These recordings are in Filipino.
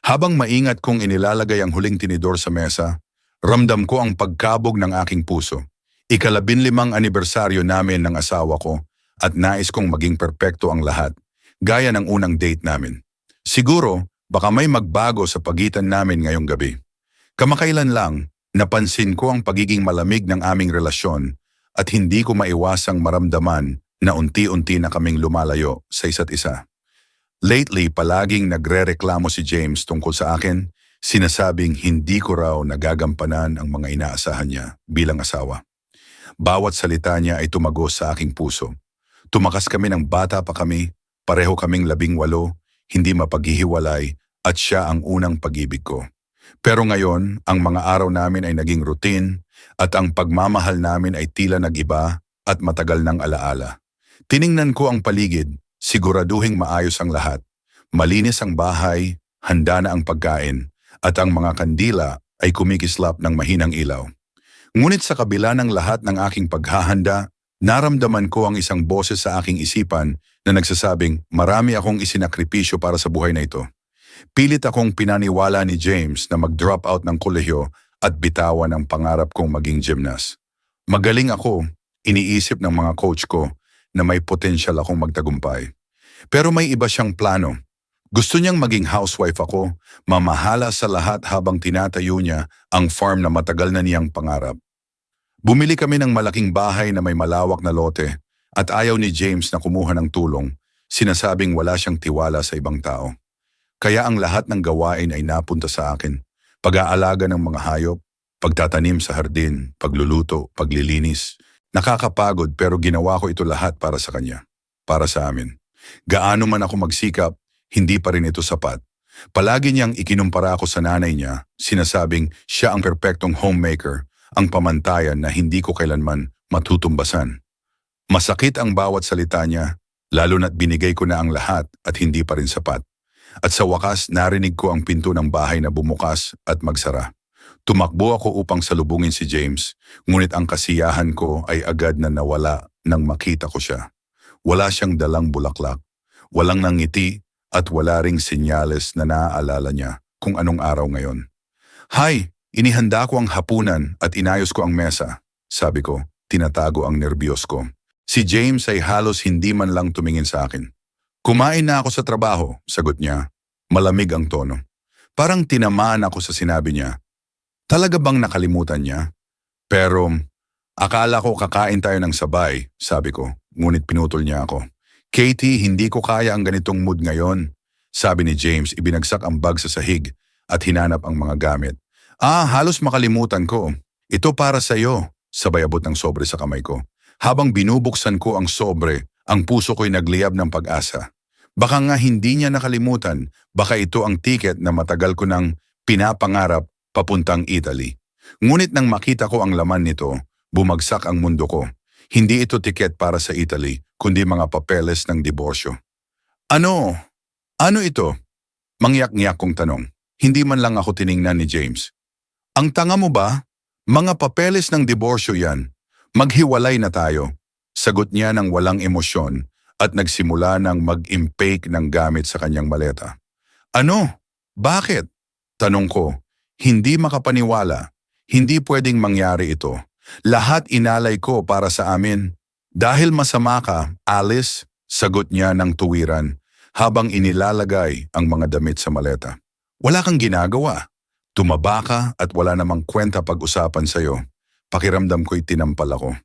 Habang maingat kong inilalagay ang huling tinidor sa mesa, ramdam ko ang pagkabog ng aking puso. Ika-15 anibersaryo namin ng asawa ko at nais kong maging perpekto ang lahat, gaya ng unang date namin. Siguro, baka may magbago sa pagitan namin ngayong gabi. Kamakailan lang, napansin ko ang pagiging malamig ng aming relasyon at hindi ko maiwasang maramdaman na unti-unti na kaming lumalayo sa isa't isa. Lately, palaging nagrereklamo si James tungkol sa akin, sinasabing hindi ko raw nagagampanan ang mga inaasahan niya bilang asawa. Bawat salita niya ay tumagos sa aking puso. Tumakas kami ng bata pa kami, pareho kaming 18, hindi mapaghihiwalay at siya ang unang pag-ibig ko. Pero ngayon, ang mga araw namin ay naging routine at ang pagmamahal namin ay tila nag-iba at matagal ng alaala. Tiningnan ko ang paligid, siguraduhing maayos ang lahat. Malinis ang bahay, handa na ang pagkain, at ang mga kandila ay kumikislap ng mahinang ilaw. Ngunit sa kabila ng lahat ng aking paghahanda, naramdaman ko ang isang boses sa aking isipan na nagsasabing marami akong isinakripisyo para sa buhay na ito. Pilit akong pinaniwala ni James na mag-drop out ng kolehiyo at bitawan ang pangarap kong maging gymnast. Magaling ako, iniisip ng mga coach ko na may potensyal akong magtagumpay. Pero may iba siyang plano. Gusto niyang maging housewife ako, mamahala sa lahat habang tinatayo niya ang farm na matagal na niyang pangarap. Bumili kami ng malaking bahay na may malawak na lote at ayaw ni James na kumuha ng tulong, sinasabing wala siyang tiwala sa ibang tao. Kaya ang lahat ng gawain ay napunta sa akin. Pag-aalaga ng mga hayop, pagtatanim sa hardin, pagluluto, paglilinis. Nakakapagod pero ginawa ko ito lahat para sa kanya, para sa amin. Gaano man ako magsikap, hindi pa rin ito sapat. Palagi niyang ikinumpara ako sa nanay niya, sinasabing siya ang perpektong homemaker, ang pamantayan na hindi ko kailanman matutumbasan. Masakit ang bawat salita niya, lalo na't binigay ko na ang lahat at hindi pa rin sapat. At sa wakas, narinig ko ang pinto ng bahay na bumukas at magsara. Tumakbo ako upang salubungin si James, ngunit ang kasiyahan ko ay agad na nawala nang makita ko siya. Wala siyang dalang bulaklak, walang nangiti at wala ring senyales na naaalala niya kung anong araw ngayon. "Hi, inihanda ko ang hapunan at inayos ko ang mesa," sabi ko, tinatago ang nerbiyos ko. Si James ay halos hindi man lang tumingin sa akin. "Kumain na ako sa trabaho," sagot niya. Malamig ang tono. Parang tinamaan ako sa sinabi niya. Talaga bang nakalimutan niya? Pero, akala ko kakain tayo ng sabay, sabi ko, ngunit pinutol niya ako. "Katie, hindi ko kaya ang ganitong mood ngayon," sabi ni James, ibinagsak ang bag sa sahig at hinanap ang mga gamit. Halos makalimutan ko. "Ito para sa iyo," sabay abot ng sobre sa kamay ko. Habang binubuksan ko ang sobre, ang puso ko'y nagliyab ng pag-asa. Baka nga hindi niya nakalimutan, baka ito ang tiket na matagal ko nang pinapangarap papuntang Italy. Ngunit nang makita ko ang laman nito, bumagsak ang mundo ko. Hindi ito tiket para sa Italy, kundi mga papeles ng diborsyo. Ano? Ano ito?" Mangyak-ngyak kong tanong. Hindi man lang ako tiningnan ni James. "Ang tanga mo ba? Mga papeles ng diborsyo yan. Maghiwalay na tayo," sagot niya ng walang emosyon at nagsimula ng mag-impake ng gamit sa kanyang maleta. "Ano? Bakit?" tanong ko. Hindi makapaniwala. Hindi pwedeng mangyari ito. Lahat inalay ko para sa amin. "Dahil masama ka, Alice," sagot niya ng tuwiran habang inilalagay ang mga damit sa maleta. "Wala kang ginagawa. Tumaba ka at wala namang kwenta pag-usapan sa'yo." Pakiramdam ko'y tinampal ako.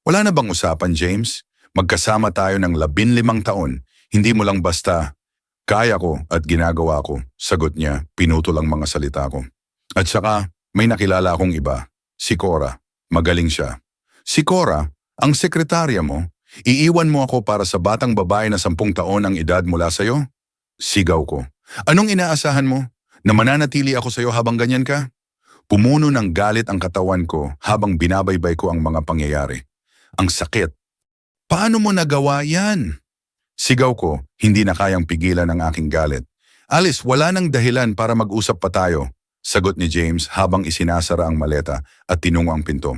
"Wala na bang usapan, James? Magkasama tayo ng 15 taon. Hindi mo lang basta." "Kaya ko at ginagawa ko," sagot niya, pinutol ang mga salita ko. "At saka, may nakilala akong iba. Si Cora. Magaling siya." "Si Cora? Ang sekretarya mo? Iiwan mo ako para sa batang babae na 10 taon ang edad mula sa'yo?" Sigaw ko. "Anong inaasahan mo? Na mananatili ako sa'yo habang ganyan ka?" Pumuno ng galit ang katawan ko habang binabaybay ko ang mga pangyayari. Ang sakit. "Paano mo nagawa yan?" Sigaw ko, hindi na kayang pigilan ang aking galit. "Alice, wala nang dahilan para mag-usap pa tayo," sagot ni James habang isinasara ang maleta at tinungo ang pinto.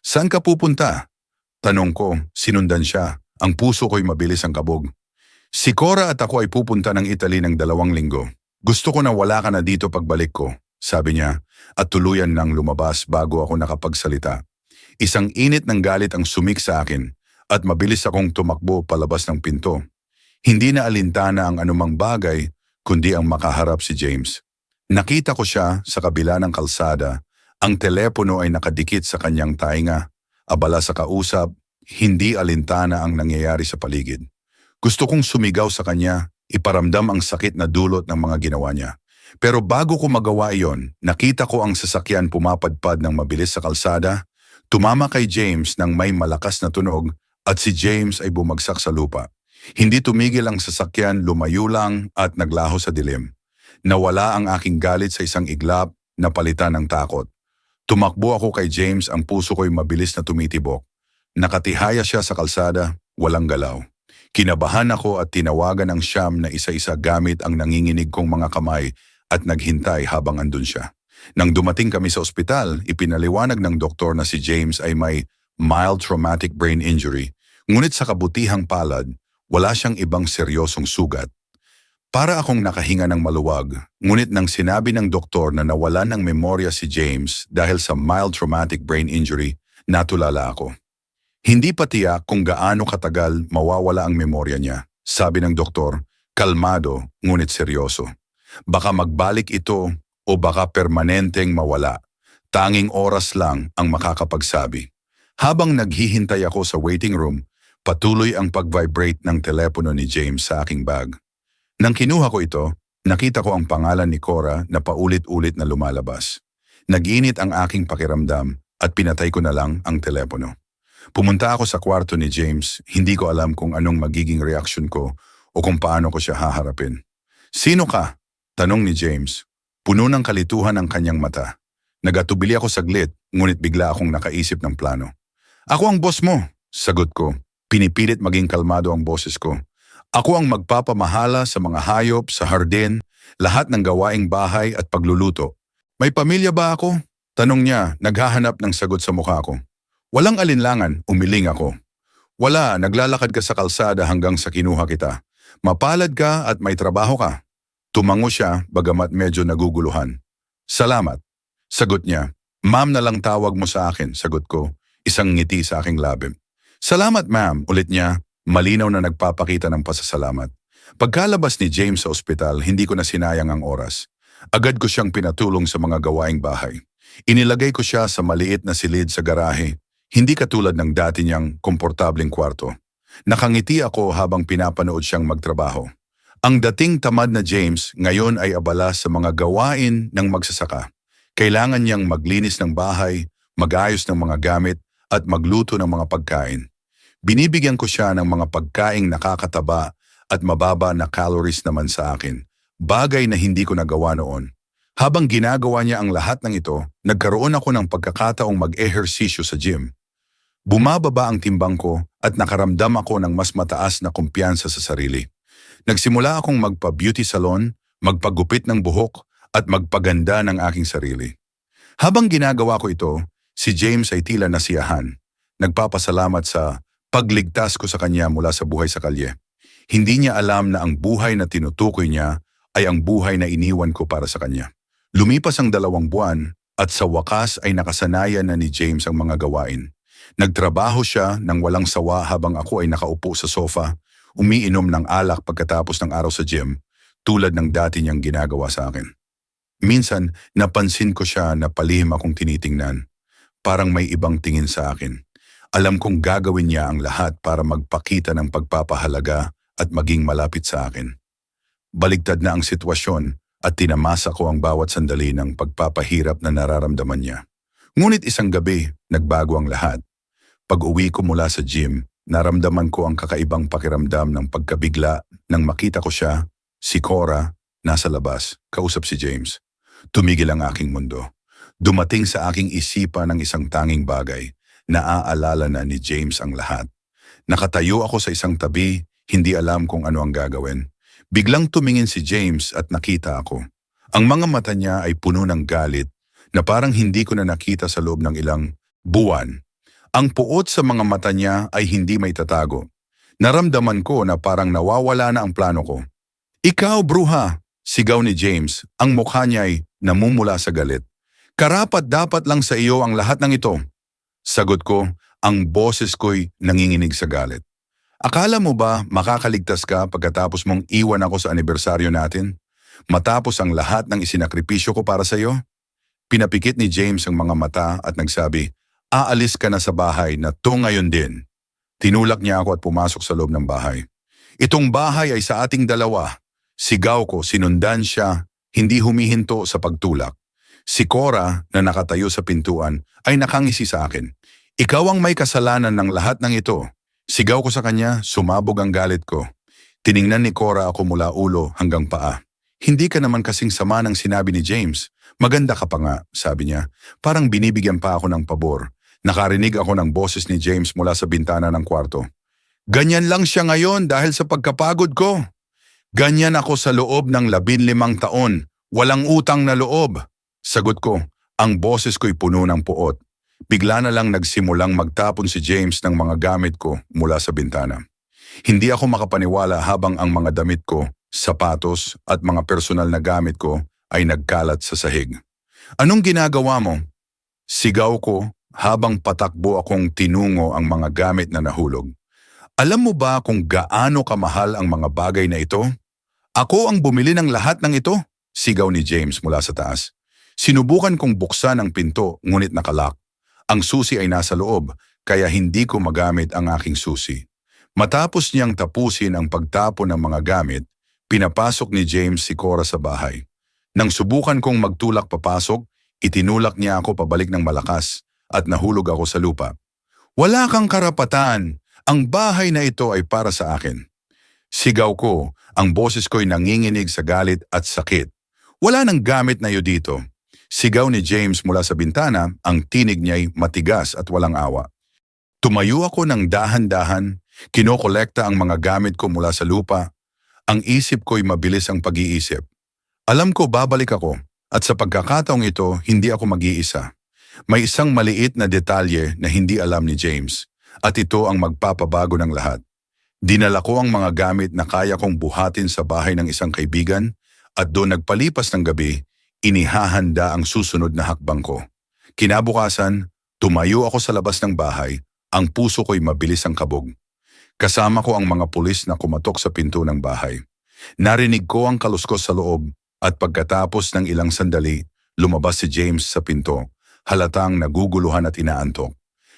"Saan ka pupunta?" Tanong ko, sinundan siya. Ang puso ko'y mabilis ang kabog. "Si Cora at ako ay pupunta ng Italy ng 2 linggo." Gusto ko na wala ka na dito pagbalik ko, sabi niya, at tuluyan nang lumabas bago ako nakapagsalita. Isang init ng galit ang sumik sa akin at mabilis akong tumakbo palabas ng pinto. Hindi na alintana ang anumang bagay kundi ang makaharap si James. Nakita ko siya sa kabila ng kalsada. Ang telepono ay nakadikit sa kanyang tainga. Abala sa kausap, hindi alintana ang nangyayari sa paligid. Gusto kong sumigaw sa kanya, iparamdam ang sakit na dulot ng mga ginawa niya. Pero bago ko magawa iyon, nakita ko ang sasakyan pumapadpad ng mabilis sa kalsada, tumama kay James ng may malakas na tunog at si James ay bumagsak sa lupa. Hindi tumigil ang sasakyan, lumayo lang at naglaho sa dilim. Nawala ang aking galit sa isang iglap na palitan ng takot. Tumakbo ako kay James, ang puso ko'y mabilis na tumitibok. Nakatihaya siya sa kalsada, walang galaw. Kinabahan ako at tinawagan ang siyam na isa-isa gamit ang nanginginig kong mga kamay at naghintay habang andun siya. Nang dumating kami sa ospital, ipinaliwanag ng doktor na si James ay may mild traumatic brain injury, ngunit sa kabutihang palad, wala siyang ibang seryosong sugat. Para akong nakahinga ng maluwag, ngunit nang sinabi ng doktor na nawalan ng memorya si James dahil sa mild traumatic brain injury, natulala ako. Hindi pa tiyak kung gaano katagal mawawala ang memorya niya, sabi ng doktor, kalmado ngunit seryoso. Baka magbalik ito o baka permanenteng mawala. Tanging oras lang ang makakapagsabi. Habang naghihintay ako sa waiting room, patuloy ang pag-vibrate ng telepono ni James sa aking bag. Nang kinuha ko ito, nakita ko ang pangalan ni Cora na paulit-ulit na lumalabas. Nag-init ang aking pakiramdam at pinatay ko na lang ang telepono. Pumunta ako sa kwarto ni James, hindi ko alam kung anong magiging reaksyon ko o kung paano ko siya haharapin. "Sino ka?" tanong ni James. Puno ng kalituhan ang kanyang mata. Nagatubili ako saglit, ngunit bigla akong nakaisip ng plano. "Ako ang boss mo," sagot ko. Pinipilit maging kalmado ang boses ko. "Ako ang magpapamahala sa mga hayop, sa hardin, lahat ng gawaing bahay at pagluluto. May pamilya ba ako?" Tanong niya, naghahanap ng sagot sa mukha ko. Walang alinlangan, umiling ako. "Wala, naglalakad ka sa kalsada hanggang sa kinuha kita. Mapalad ka at may trabaho ka." Tumango siya, bagamat medyo naguguluhan. "Salamat," sagot niya. "Ma'am na lang tawag mo sa akin," sagot ko, isang ngiti sa aking labi. "Salamat ma'am," ulit niya, malinaw na nagpapakita ng pasasalamat. Pagkalabas ni James sa ospital, hindi ko na sinayang ang oras. Agad ko siyang pinatulong sa mga gawaing bahay. Inilagay ko siya sa maliit na silid sa garahe, hindi katulad ng dati niyang komportableng kwarto. Nakangiti ako habang pinapanood siyang magtrabaho. Ang dating tamad na James ngayon ay abala sa mga gawain ng magsasaka. Kailangan niyang maglinis ng bahay, mag-ayos ng mga gamit, at magluto ng mga pagkain. Binibigyan ko siya ng mga pagkaing nakakataba at mababa na calories naman sa akin, bagay na hindi ko nagawa noon. Habang ginagawa niya ang lahat ng ito, nagkaroon ako ng pagkakataong mag-ehersisyo sa gym. Bumababa ang timbang ko at nakaramdam ako ng mas mataas na kumpiyansa sa sarili. Nagsimula akong magpa-beauty salon, magpagupit ng buhok at magpaganda ng aking sarili. Habang ginagawa ko ito, si James ay tila nasiyahan. Nagpapasalamat sa pagligtas ko sa kanya mula sa buhay sa kalye. Hindi niya alam na ang buhay na tinutukoy niya ay ang buhay na iniwan ko para sa kanya. Lumipas ang 2 buwan at sa wakas ay nakasanayan na ni James ang mga gawain. Nagtrabaho siya ng walang sawa habang ako ay nakaupo sa sofa, umiinom ng alak pagkatapos ng araw sa gym, tulad ng dati niyang ginagawa sa akin. Minsan, napansin ko siya na palihim akong tinitingnan. Parang may ibang tingin sa akin. Alam kong gagawin niya ang lahat para magpakita ng pagpapahalaga at maging malapit sa akin. Baligtad na ang sitwasyon at tinamasa ko ang bawat sandali ng pagpapahirap na nararamdaman niya. Ngunit isang gabi, nagbago ang lahat. Pag-uwi ko mula sa gym, naramdaman ko ang kakaibang pakiramdam ng pagkabigla nang makita ko siya, si Cora, nasa labas, kausap si James. Tumigil ang aking mundo. Dumating sa aking isipan ng isang tanging bagay. Naaalala na ni James ang lahat. Nakatayo ako sa isang tabi, hindi alam kung ano ang gagawin. Biglang tumingin si James at nakita ako. Ang mga mata niya ay puno ng galit na parang hindi ko na nakita sa loob ng ilang buwan. Ang puot sa mga mata niya ay hindi may tatago. Naramdaman ko na parang nawawala na ang plano ko. "Ikaw, bruha!" Sigaw ni James, ang mukha niya ay namumula sa galit. Karapat-dapat lang sa iyo ang lahat ng ito. Sagot ko, ang boses ko'y nanginginig sa galit. Akala mo ba makakaligtas ka pagkatapos mong iwan ako sa anibersaryo natin? Matapos ang lahat ng isinakripisyo ko para sa iyo? Pinapikit ni James ang mga mata at nagsabi, aalis ka na sa bahay na to ngayon din. Tinulak niya ako at pumasok sa loob ng bahay. Itong bahay ay sa ating dalawa. Sigaw ko, sinundan siya, hindi humihinto sa pagtulak. Si Cora na nakatayo sa pintuan ay nakangisi sa akin. Ikaw ang may kasalanan ng lahat ng ito. Sigaw ko sa kanya, sumabog ang galit ko. Tiningnan ni Cora ako mula ulo hanggang paa. Hindi ka naman kasing sama ng sinabi ni James. Maganda ka pa nga, sabi niya. Parang binibigyan pa ako ng pabor. Nakarinig ako ng boses ni James mula sa bintana ng kwarto. Ganyan lang siya ngayon dahil sa pagkapagod ko. Ganyan ako sa loob ng 15 taon. Walang utang na loob. Sagot ko, ang boses ko'y puno ng puot. Bigla na lang nagsimulang magtapon si James ng mga gamit ko mula sa bintana. Hindi ako makapaniwala habang ang mga damit ko, sapatos at mga personal na gamit ko ay nagkalat sa sahig. Anong ginagawa mo? Sigaw ko habang patakbo akong tinungo ang mga gamit na nahulog. Alam mo ba kung gaano kamahal ang mga bagay na ito? Ako ang bumili ng lahat ng ito, sigaw ni James mula sa taas. Sinubukan kong buksan ang pinto ngunit nakalak. Ang susi ay nasa loob kaya hindi ko magamit ang aking susi. Matapos niyang tapusin ang pagtapon ng mga gamit, pinapasok ni James si Cora sa bahay. Nang subukan kong magtulak papasok, itinulak niya ako pabalik ng malakas at nahulog ako sa lupa. Wala kang karapatan! Ang bahay na ito ay para sa akin. Sigaw ko, ang boses ko'y nanginginig sa galit at sakit. Wala nang gamit na iyo dito. Sigaw ni James mula sa bintana, ang tinig niya'y matigas at walang awa. Tumayo ako ng dahan-dahan, kinokolekta ang mga gamit ko mula sa lupa. Ang isip ko'y mabilis ang pag-iisip. Alam ko babalik ako at sa pagkakataong ito hindi ako mag-iisa. May isang maliit na detalye na hindi alam ni James at ito ang magpapabago ng lahat. Dinala ko ang mga gamit na kaya kong buhatin sa bahay ng isang kaibigan at doon nagpalipas ng gabi, inihahanda ang susunod na hakbang ko. Kinabukasan, tumayo ako sa labas ng bahay, ang puso ko'y mabilis ang kabog. Kasama ko ang mga pulis na kumatok sa pinto ng bahay. Narinig ko ang kaluskos sa loob at pagkatapos ng ilang sandali, lumabas si James sa pinto, halatang naguguluhan at inaantok.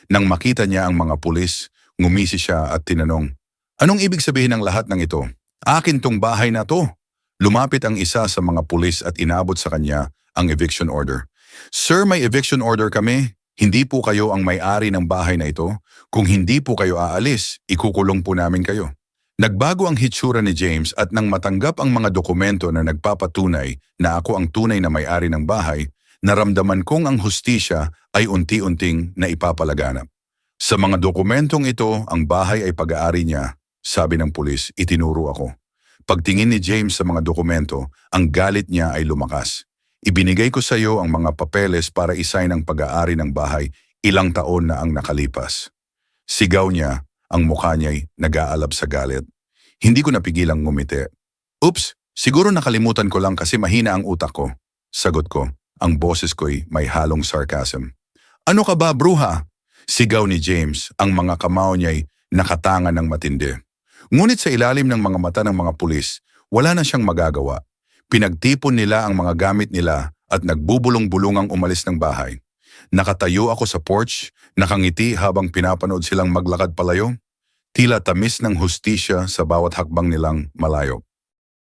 Nang makita niya ang mga pulis, ngumisi siya at tinanong, anong ibig sabihin ng lahat ng ito? Akin tong bahay na to. Lumapit ang isa sa mga pulis at inabot sa kanya ang eviction order. Sir, may eviction order kami. Hindi po kayo ang may-ari ng bahay na ito. Kung hindi po kayo aalis, ikukulong po namin kayo. Nagbago ang hitsura ni James at nang matanggap ang mga dokumento na nagpapatunay na ako ang tunay na may-ari ng bahay, naramdaman kong ang hustisya ay unti-unting naipapalaganap. Sa mga dokumentong ito, ang bahay ay pag-aari niya, sabi ng pulis, itinuro ako. Pagtingin ni James sa mga dokumento, ang galit niya ay lumakas. Ibinigay ko sa iyo ang mga papeles para isign ang pag-aari ng bahay, ilang taon na ang nakalipas. Sigaw niya, ang mukha niya'y nag-aalab sa galit. Hindi ko napigilang ngumiti. Oops, siguro nakalimutan ko lang kasi mahina ang utak ko. Sagot ko, ang boses ko'y may halong sarcasm. Ano ka ba, bruha? Sigaw ni James, ang mga kamao niya'y nakatangan ng matindi. Ngunit sa ilalim ng mga mata ng mga pulis, wala na siyang magagawa. Pinagtipon nila ang mga gamit nila at nagbubulong-bulungang umalis ng bahay. Nakatayo ako sa porch, nakangiti habang pinapanood silang maglakad palayo. Tila tamis ng hustisya sa bawat hakbang nilang malayo.